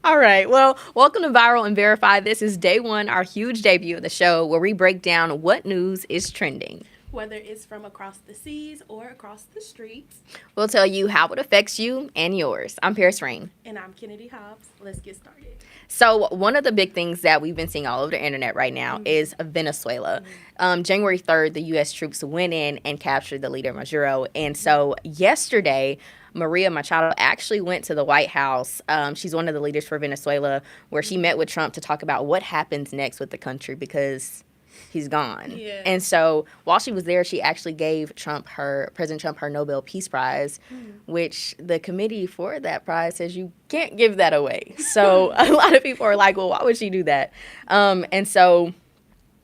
All right. Well, welcome to Viral and Verify. This is day one, our huge debut of the show where we break down what news is trending. Whether it's from across the seas or across the streets. We'll tell you how it affects you and yours. I'm Paris Rain. And I'm Kynedei Hobbs. Let's get started. So, one of the big things that we've been seeing all over the internet right now is Venezuela. January 3rd, the U.S. troops went in and captured the leader, Maduro. And so, yesterday, Maria Machado actually went to the White House. She's one of the leaders for Venezuela, where she met with Trump to talk about what happens next with the country because he's gone. Yeah. And so while she was there, she actually gave President Trump her Nobel Peace Prize, which the committee for that prize says you can't give that away. So a lot of people are like, well, why would she do that? And so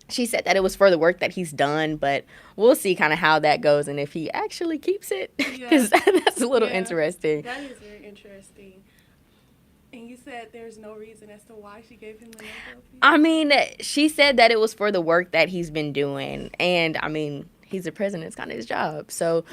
she said that it was for the work that he's done, but we'll see kind of how that goes and if he actually keeps it, because that's a little interesting. That is very interesting. And you said there's no reason as to why she gave him the Nobel Peace? I mean, she said that it was for the work that he's been doing. And, I mean, he's the president. It's kind of his job. So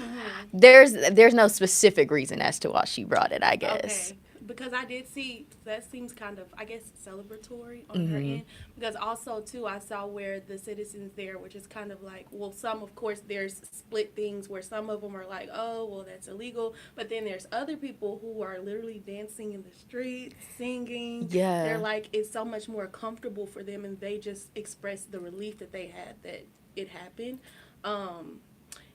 there's no specific reason as to why she brought it, I guess. Okay. Because I did see that seems kind of, I guess, celebratory on her end. Because also, too, I saw where the citizens there, which is kind of like, well, some, of course, there's split things where some of them are like, oh, well, that's illegal. But then there's other people who are literally dancing in the streets, singing. Yeah. They're like, it's so much more comfortable for them, and they just express the relief that they had that it happened.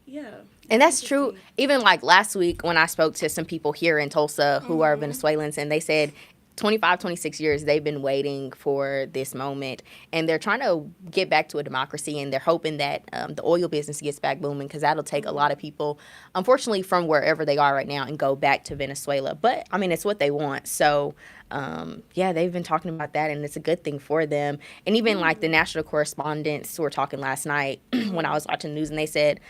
Yeah. And that's true. Even like last week when I spoke to some people here in Tulsa who are Venezuelans, and they said 25, 26 years they've been waiting for this moment, and they're trying to get back to a democracy, and they're hoping that the oil business gets back booming, because that'll take a lot of people, unfortunately, from wherever they are right now and go back to Venezuela. But, I mean, it's what they want. So, yeah, they've been talking about that, and it's a good thing for them. And even like the national correspondents were talking last night when I was watching the news, and they said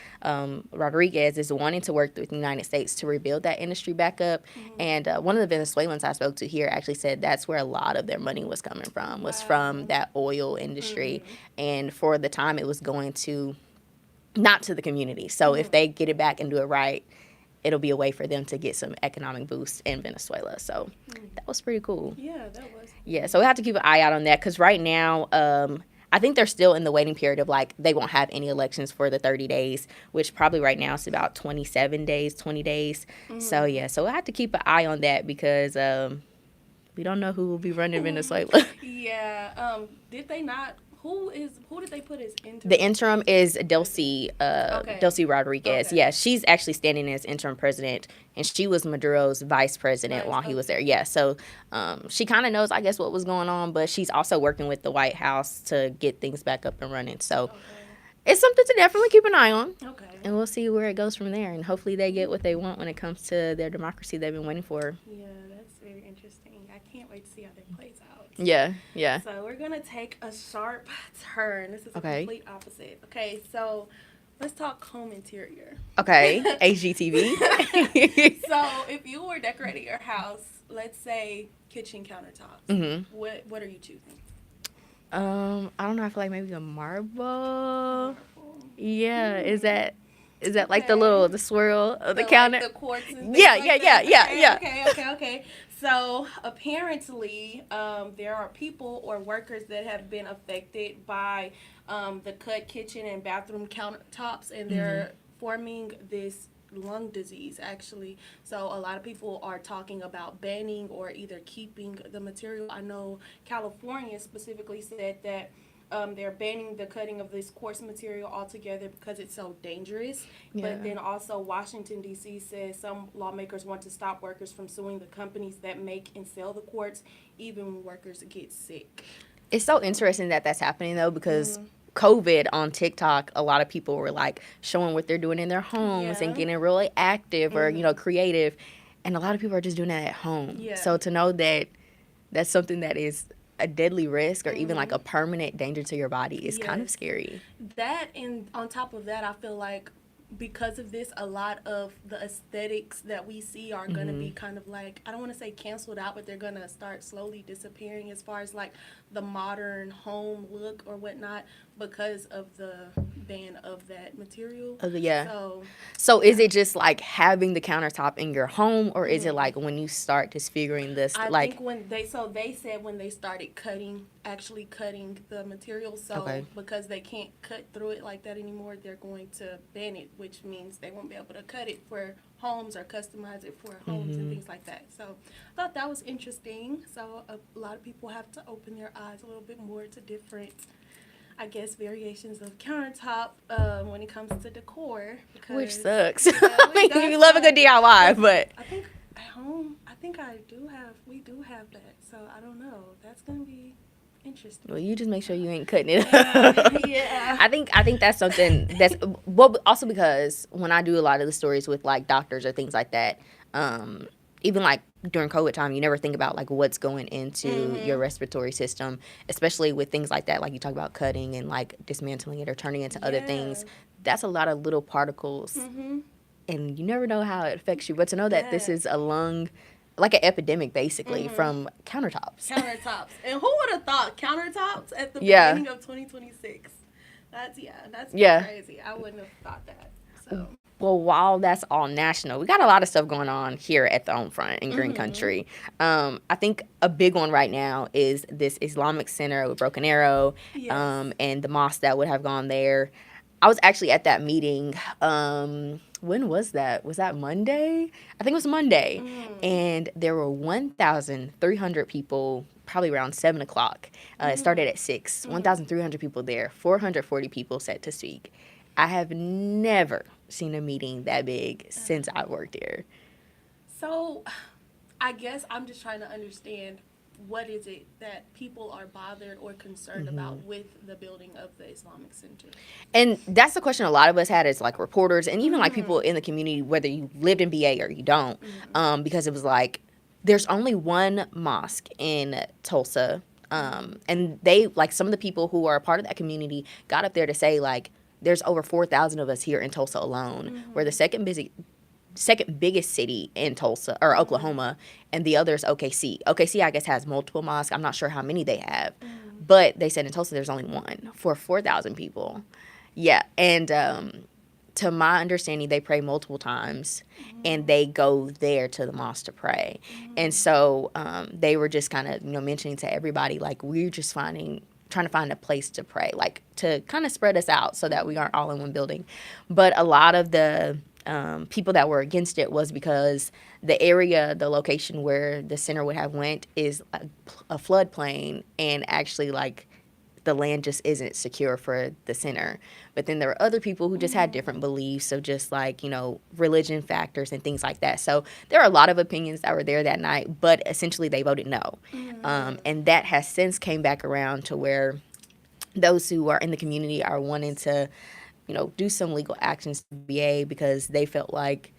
Rodriguez is wanting to work with the United States to rebuild that industry back up. And one of the Venezuelans I spoke to here actually said that's where a lot of their money was coming from, was from that oil industry. And for the time it was going to, not to the community. So if they get it back and do it right, it'll be a way for them to get some economic boost in Venezuela. So that was pretty cool. Yeah, that was. Yeah, so we have to keep an eye out on that, because right now, I think they're still in the waiting period of like they won't have any elections for the 30 days, which probably right now is about 27 days, 20 days. So yeah, so I have to keep an eye on that, because we don't know who will be running Venezuela. Yeah. Did they not? Who did they put as interim? The interim is Delcy Rodriguez. Okay. Yeah, she's actually standing as interim president, and she was Maduro's vice president while he was there. Yeah, so she kind of knows, I guess, what was going on, but she's also working with the White House to get things back up and running. So it's something to definitely keep an eye on. Okay. And we'll see where it goes from there, and hopefully they get what they want when it comes to their democracy they've been waiting for. Yeah, that's very interesting. I can't wait to see how that plays out. Yeah. So we're going to take a sharp turn. This is a complete opposite. Okay, so let's talk home interior. Okay, HGTV. So if you were decorating your house, let's say kitchen countertops, what are you choosing? I don't know. I feel like maybe a marble. Yeah, is that like the swirl of the counter? Like the quartz and things Yeah. Okay. So apparently, there are people or workers that have been affected by the cut kitchen and bathroom countertops, and they're forming this lung disease, actually. So a lot of people are talking about banning or either keeping the material. I know California specifically said that they're banning the cutting of this quartz material altogether because it's so dangerous. Yeah. But then also Washington, D.C. says some lawmakers want to stop workers from suing the companies that make and sell the quartz, even when workers get sick. It's so interesting that that's happening, though, because COVID on TikTok, a lot of people were like showing what they're doing in their homes and getting really active or, creative. And a lot of people are just doing that at home. Yeah. So to know that that's something that is a deadly risk or even like a permanent danger to your body is kind of scary. That, and on top of that, I feel like because of this, a lot of the aesthetics that we see are going to be kind of like, I don't want to say canceled out, but they're going to start slowly disappearing as far as like the modern home look or whatnot. because of the ban of that material. Yeah. So So is yeah. it just like having the countertop in your home, or is it Mhm. like when you start disfiguring this, I like, think when they said when they started actually cutting the material, so okay. because they can't cut through it like that anymore, they're going to ban it, which means they won't be able to cut it for homes or customize it for homes and Mm-hmm. things like that. So I thought that was interesting. So a lot of people have to open their eyes a little bit more to different, I guess, variations of countertop when it comes to decor, Which because sucks. yeah, I it mean, does you love a good suck. DIY, 'Cause but I think at home, I think we do have that. So I don't know. That's gonna be interesting. well, you just make sure you ain't cutting it Yeah, up. yeah. I think that's something that's well, also because when I do a lot of the stories with like doctors or things like that, um, even like during COVID time, you never think about like what's going into your Mhm. respiratory system, especially with things like that. Like you talk about cutting and like dismantling it or turning it into other Yeah. things. That's a lot of little particles, Mhm. and you never know how it affects you. But to know that this Yes. is a lung, like an epidemic basically Mhm. from countertops. Countertops. And who would have thought countertops at the Yeah. beginning of 2026? That's pretty Yeah. crazy. I wouldn't have thought that. So. Well, while that's all national, we got a lot of stuff going on here at the Home Front in Green Mhm. Country. I think a big one right now is this Islamic Center with Broken Arrow, Yes. and the mosque that would have gone there. I was actually at that meeting. When was that? Was that Monday? I think it was Monday. Mm. And there were 1,300 people, probably around 7 o'clock. It started Mm. at 6. Mhm. 1,300 people there, 440 people set to speak. I have never seen a meeting that big since I worked here. So, I guess I'm just trying to understand what is it that people are bothered or concerned about with the building of the Islamic Center. And that's the question a lot of us had as like reporters and even like people Mhm. in the community, whether you lived in BA or you don't, Mhm. because it was like there's only one mosque in Tulsa. Mhm. And they, like, some of the people who are a part of that community got up there to say, like, there's over 4,000 of us here in Tulsa alone. We're the Mhm. second biggest city in Tulsa or Mhm. Oklahoma, and the other is OKC. OKC, I guess, has multiple mosques. I'm not sure how many they have, Mhm. but they said in Tulsa there's only one for 4,000 people. Yeah, and to my understanding, they pray multiple times, and Mhm. they go there to the mosque to pray. And Mhm. so they were just kind of mentioning to everybody, like, we're just trying to find a place to pray, like to kind of spread us out so that we aren't all in one building. But a lot of the people that were against it was because the location where the center would have went is a floodplain, and actually, like, the land just isn't secure for the center. But then there were other people who just had Mhm. different beliefs of just like, religion factors and things like that. So there are a lot of opinions that were there that night, but essentially they voted no. Mhm. And that has since came back around to where those who are in the community are wanting to, do some legal actions to BA because they felt like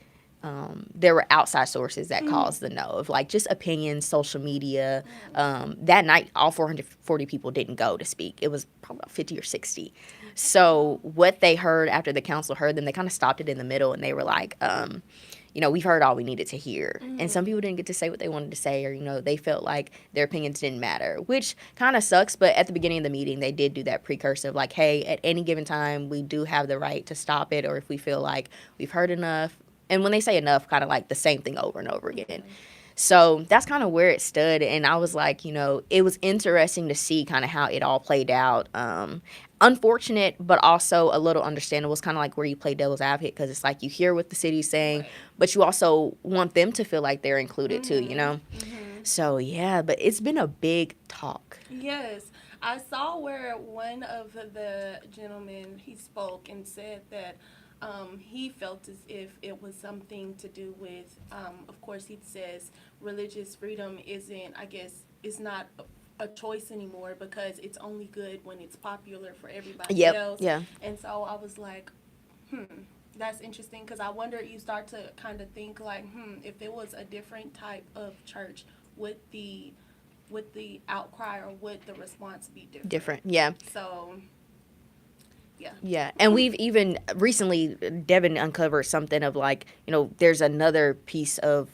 there were outside sources that Mhm. caused the no, of like just opinions, social media. Mhm. That night, all 440 people didn't go to speak. It was probably about 50 or 60. Wow. So what they heard after the council heard them, they kind of stopped it in the middle and they were like, we've heard all we needed to hear. And some people Mhm. didn't get to say what they wanted to say, or, they felt like their opinions didn't matter, which kind of sucks. But at the beginning of the meeting, they did do that precursor of like, hey, at any given time, we do have the right to stop it, or if we feel like we've heard enough. And when they say enough, kind of like the same thing over and over again. Okay. So that's kind of where it stood. And I was like, it was interesting to see kind of how it all played out. Unfortunate, but also a little understandable. It's kind of like where you play devil's advocate, because it's like you hear what the city's saying, Right. but you also want them to feel like they're included too, you Mhm. know? Mhm. So yeah, but it's been a big talk. Yes, I saw where one of the gentlemen he spoke and said that he felt as if it was something to do with. Of course, he says religious freedom isn't. I guess is not a choice anymore because it's only good when it's popular for everybody Yep, else. yeah. And so I was like, that's interesting because I wonder you start to kind of think like, if it was a different type of church, would the outcry or would the response be different? Different, yeah. So, yeah. Yeah, and we've even recently, Devin uncovered something of like, there's another piece of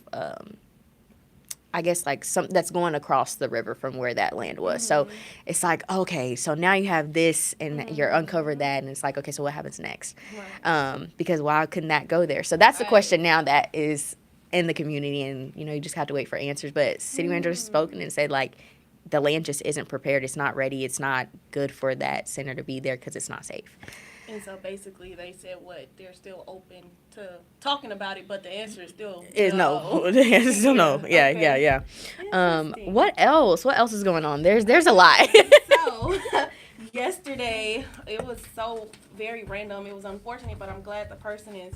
I guess like some that's going across the river from where that land was. So it's like, okay, so now you have this and you're uncovered that, and it's like, okay, so what happens next? Right. Because why couldn't that go there? So that's the Right. question now that is in the community, and you just have to wait for answers. But city manager spoken and said like the land just isn't prepared. It's not ready. It's not good for that center to be there because it's not safe. And so basically, they said what they're still open to talking about it, but the answer is still Is no. The answer is still no. Yeah, okay. yeah. Interesting. What else? What else is going on? There's a lot. So yesterday, it was so very random. It was unfortunate, but I'm glad the person is,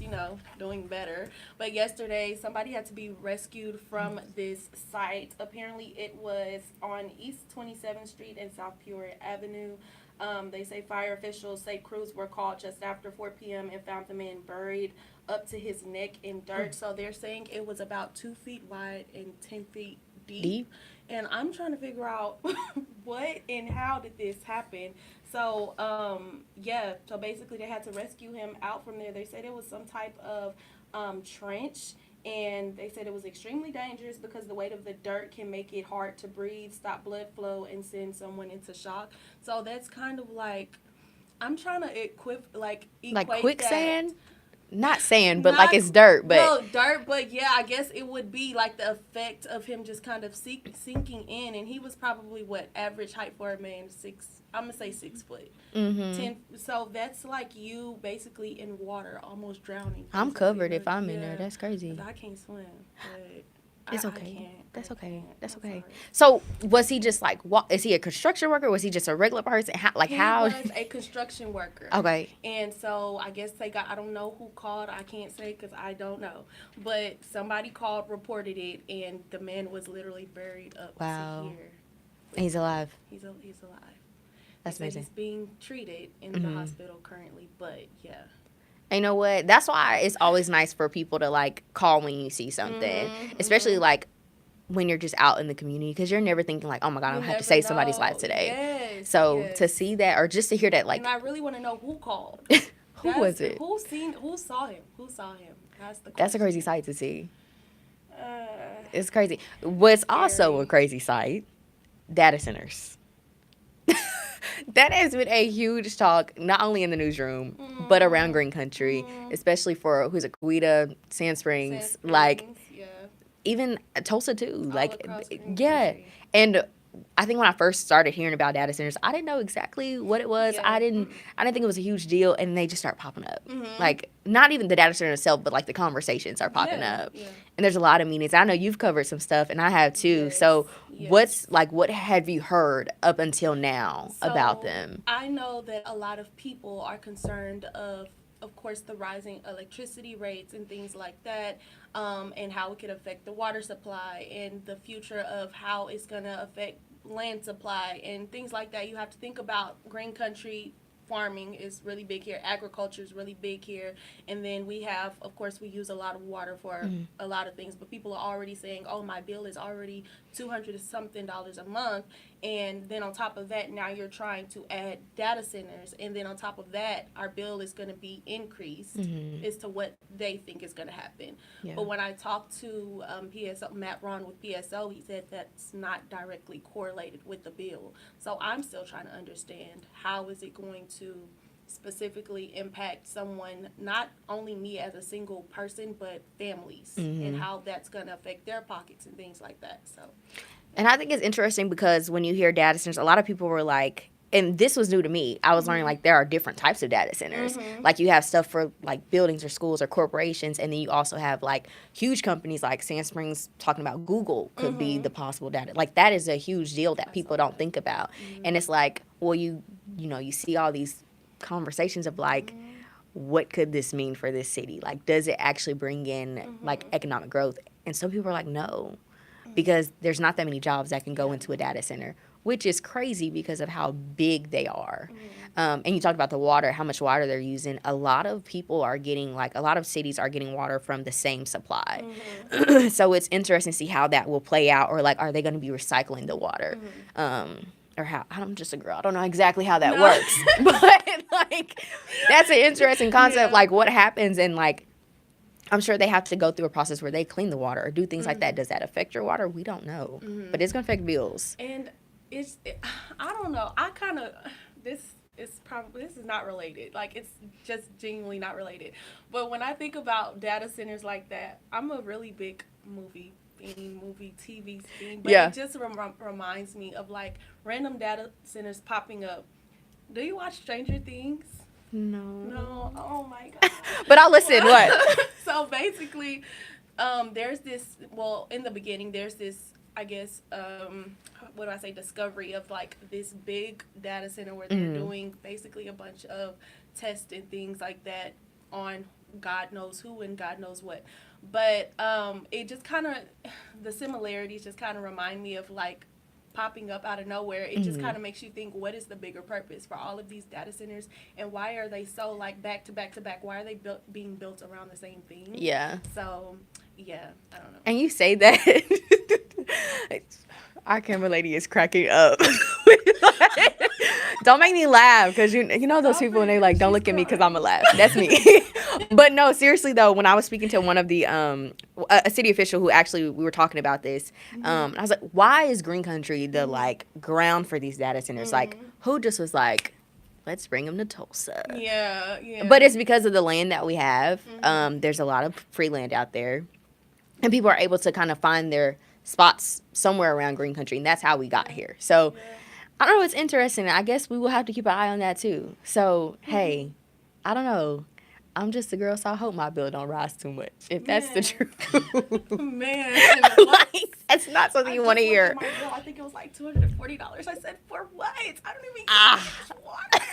doing better. But yesterday, somebody had to be rescued from this site. Apparently, it was on East 27th Street and South Peoria Avenue. They say fire officials say crews were called just after 4 p.m. and found the man buried up to his neck in dirt. So they're saying it was about 2 feet wide and 10 feet deep. And I'm trying to figure out what and how did this happen. So, so basically they had to rescue him out from there. They said it was some type of trench. And they said it was extremely dangerous because the weight of the dirt can make it hard to breathe, stop blood flow, and send someone into shock. So that's kind of like, I'm trying to equate like that. quicksand? Not sand, but like it's dirt. But well, dirt, but yeah, I guess it would be like the effect of him just kind of sinking in. And he was probably, average height for a man, I'm going to say 6 foot. 10, so that's like you basically in water, almost drowning. I'm covered if I'm in there. That's crazy. I can't swim, but it's okay. That's okay. That's okay. Sorry. So was he just like, is he a construction worker? Was he just a regular person? How? He was a construction worker. Okay. And so I guess I don't know who called. I can't say because I don't know. But somebody called, reported it, and the man was literally buried up to here. He's alive. He's alive. That's amazing. He's being treated in the hospital currently, but yeah. You know what? That's why it's always nice for people to like call when you see something, especially like when you're just out in the community, because you're never thinking like, oh my God, I have to save somebody's life today. Yes, so to see that, or just to hear that, like, and I really want to know who called. was it? Who saw him? That's the question. That's a crazy sight to see. It's crazy. What's also a crazy sight? Data centers. That has been a huge talk, not only in the newsroom, but around Green Country, especially for Kynedei, Sand Springs, like even Tulsa too. And I think when I first started hearing about data centers, I didn't know exactly what it was. I didn't think it was a huge deal, and they just start popping up. Like not even the data center itself, but like the conversations are popping up. And there's a lot of meetings. I know you've covered some stuff, and I have too. So what have you heard up until now about them? I know that a lot of people are concerned of course, the rising electricity rates and things like that, and how it could affect the water supply and the future of how it's going to affect land supply and things like that. You have to think about Green Country. Farming is really big here. Agriculture is really big here. And then we have, of course, we use a lot of water for a lot of things. But people are already saying, oh, my bill is already $200-something a month. And then on top of that, now you're trying to add data centers. And then on top of that, our bill is going to be increased as to what they think is going to happen. Yeah. But when I talked to PSO, Matt Ron with PSO, he said that's not directly correlated with the bill. So I'm still trying to understand how is it going to specifically impact someone, not only me as a single person, but families, and how that's going to affect their pockets and things like that. So, and I think it's interesting because when you hear data centers, a lot of people were like, and this was new to me, I was learning like there are different types of data centers. Like you have stuff for like buildings or schools or corporations, and then you also have like huge companies like Sand Springs talking about Google could be the possible data. Like that is a huge deal that people don't think about. And it's like, well, you see all these conversations of like, what could this mean for this city? Like, does it actually bring in like economic growth? And some people are like, no, because there's not that many jobs that can go into a data center, which is crazy because of how big they are. And you talked about the water, how much water they're using. A lot of people are getting, like, a lot of cities are getting water from the same supply. So it's interesting to see how that will play out, or, like, are they going to be recycling the water? Or how, I'm just a girl. I don't know exactly how that works. But, like, that's an interesting concept. Like, what happens? And, like, I'm sure they have to go through a process where they clean the water or do things like that. Does that affect your water? We don't know. But it's going to affect bills. And I don't know. I kind of, this this is not related. Like, it's just genuinely not related. But when I think about data centers like that, I'm a really big movie TV fiend. But Yeah. it just reminds me of, like, random data centers popping up. Do you watch Stranger Things? No. No. Oh my god. But I'll listen. What? So basically, there's this. Well, in the beginning, there's this. I guess, what do I say? Discovery of, like, this big data center where they're doing basically a bunch of tests and things like that on God knows who and God knows what. But it just kind of, the similarities just kind of remind me of, like, popping up out of nowhere. It just kind of makes you think, what is the bigger purpose for all of these data centers, and why are they so, like, back to back to back? Why are they being built around the same thing? Yeah. So, yeah, I don't know. And you say that. Our camera lady is cracking up. Don't make me laugh, because you know those people and they like, don't look at me because I'm going to laugh. That's me. But no, seriously though, when I was speaking to one of the a city official who actually, we were talking about this, I was like, why is Green Country the like ground for these data centers? Like, who just was like, let's bring them to Tulsa? Yeah, yeah. But it's because of the land that we have. There's a lot of free land out there, and people are able to kind of find their spots somewhere around Green Country, and that's how we got here. So I don't know, it's interesting. I guess we will have to keep an eye on that too. So hey, I don't know, I'm just a girl, so I hope my bill don't rise too much, if that's the truth. Man, Like, that's not something you want to hear. My bill, I think it was like $240. I said, for what? I don't even get water.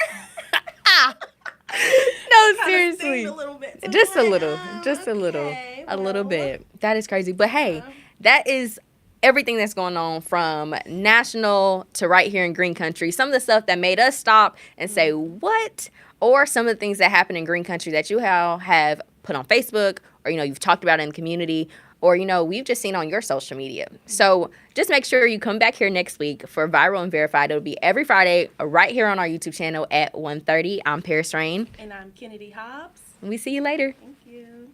No, Kinda seriously. stinged a little bit. So Just a I'm like, little, okay, a little well. bit. That is crazy. But hey, that is everything that's going on from national to right here in Green Country. Some of the stuff that made us stop and say, what? Or some of the things that happen in Green Country that you have put on Facebook, or, you know, you've talked about in the community, or, you know, we've just seen on your social media. So just make sure you come back here next week for Viral and Verified. It'll be every Friday right here on our YouTube channel at 1:30. I'm Paris Rain. And I'm Kynedei Hobbs. We see you later. Thank you.